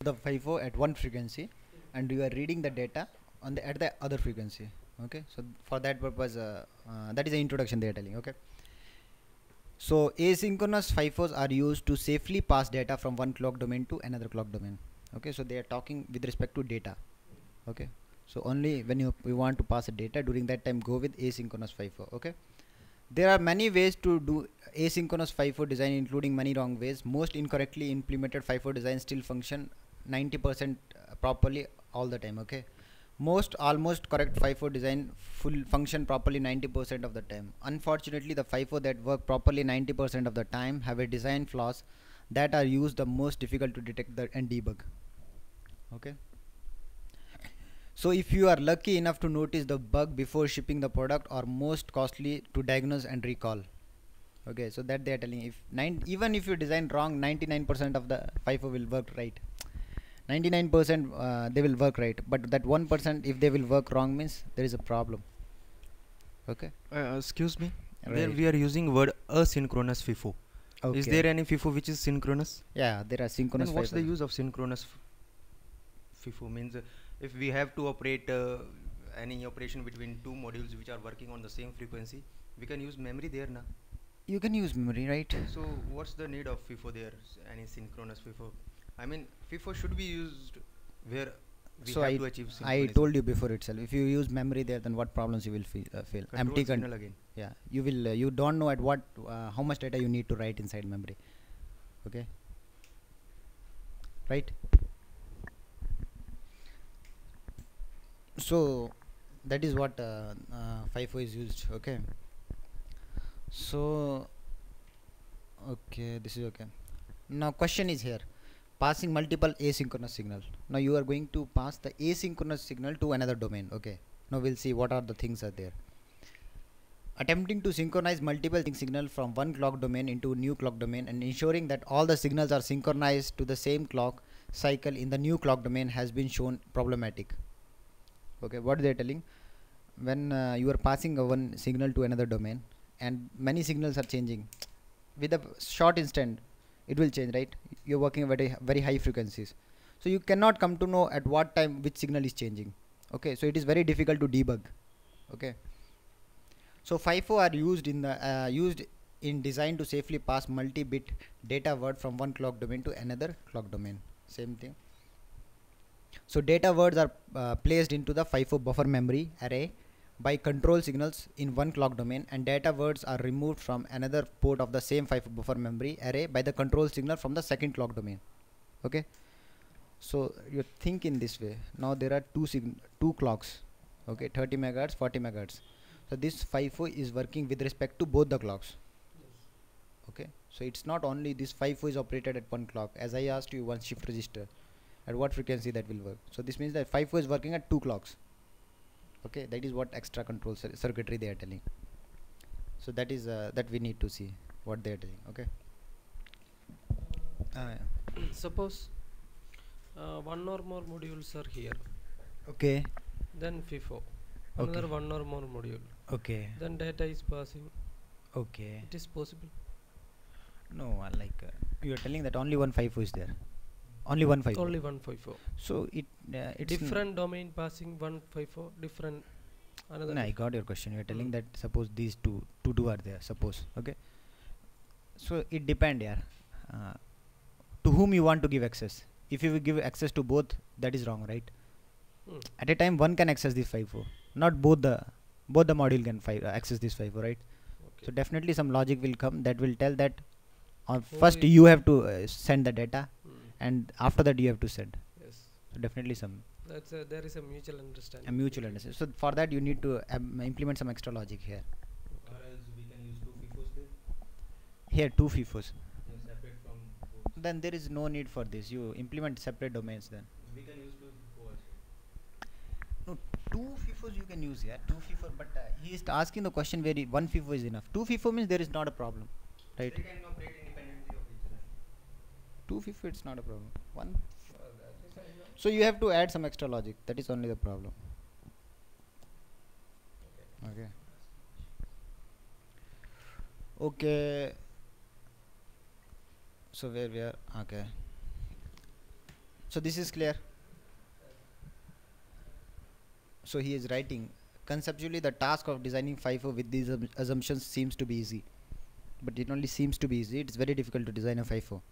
the FIFO at one frequency, and you are reading the data on the at the other frequency. Okay, so for that purpose, that is the introduction they are telling. Okay, so asynchronous FIFOs are used to safely pass data from one clock domain to another clock domain. Okay, so they are talking with respect to data. Okay, so only when you want to pass a data, during that time go with asynchronous FIFO. Okay, there are many ways to do asynchronous FIFO design, including many wrong ways. Most incorrectly implemented FIFO designs still function 90% properly all the time. Okay, most almost correct FIFO design full function properly 90% of the time. Unfortunately, the FIFO that work properly 90% of the time have a design flaws that are used the most difficult to detect and debug. Okay, so if you are lucky enough to notice the bug before shipping the product, or most costly to diagnose and recall. Okay, so that they are telling, if even if you design wrong, 99% of the FIFO will work right. 99% they will work right, but that 1% if they will work wrong means there is a problem. Okay, Excuse me, there right. we are using word asynchronous FIFO. Okay. Is there any FIFO which is synchronous? Yeah, there are synchronous. Then what's the FIFO. use of synchronous FIFO? Means if we have to operate any operation between two modules which are working on the same frequency, we can use memory there now. You can use memory, right? So what's the need of FIFO there? Any synchronous FIFO? I mean, FIFO should be used where we So have to achieve I synchronism. told you before itself, if you use memory there, then what problems you will feel Control empty signal again. yeah, you will you don't know at what how much data you need to write inside memory. Okay, right? So that is what FIFO is used. Okay, so okay, this is okay. Now question is here, passing multiple asynchronous signal. Now you are going to pass the asynchronous signal to another domain. Okay, now we'll see what are the things are there. Attempting to synchronize multiple signal from one clock domain into a new clock domain and ensuring that all the signals are synchronized to the same clock cycle in the new clock domain has been shown problematic. Okay, what they are telling, when you are passing one signal to another domain and many signals are changing with a short instant, it will change, right? You're working at very high frequencies, so you cannot come to know at what time which signal is changing. Okay, so it is very difficult to debug. Okay, so FIFO are used in design to safely pass multi-bit data word from one clock domain to another clock domain. Same thing. So data words are placed into the FIFO buffer memory array by control signals in one clock domain, and data words are removed from another port of the same FIFO buffer memory array by the control signal from the second clock domain. Okay, so you think in this way. Now there are two clocks. Okay, 30 megahertz, 40 megahertz. So this FIFO is working with respect to both the clocks. Okay, so it's not only this FIFO is operated at one clock. As I asked you, one shift register, at what frequency that will work. So this means that FIFO is working at two clocks. Okay, that is what extra control circuitry they are telling. So that is that we need to see what they are telling. Okay. Suppose one or more modules are here. Okay. Then FIFO. Another Okay. one or more module. Okay. Then data is passing. Okay. It is possible. No, like you are telling that only one FIFO is there. Only one FIFO. Only one FIFO. So it's Different domain passing one FIFO. Different another. No, I got your question. You are telling that suppose these two are there. Suppose. Okay. So it depend, yeah. To whom you want to give access. If you will give access to both, that is wrong, right? At a time, one can access this FIFO. Not both the module can access this FIFO, right? Okay. So definitely some logic will come that will tell that first you have to send the data, and after that you have to send. Yes. So definitely some There is a mutual understanding. a mutual understanding. So for that you need to implement some extra logic here. Or else we can use two FIFOs there. Here two FIFOs. Separate from both. Then there is no need for this. You implement separate domains then. We can use two FIFO also. No, two FIFOs you can use here. Two FIFO, but he is asking the question where one FIFO is enough. Two FIFO means there is not a problem, right? They can operate independently of each other. Two FIFO it's not a problem. One. So you have to add some extra logic. That is only the problem. Okay. Okay. So where we are? Okay. So this is clear. So he is writing, conceptually the task of designing FIFO with these assumptions seems to be easy, but it only seems to be easy. It's very difficult to design a FIFO.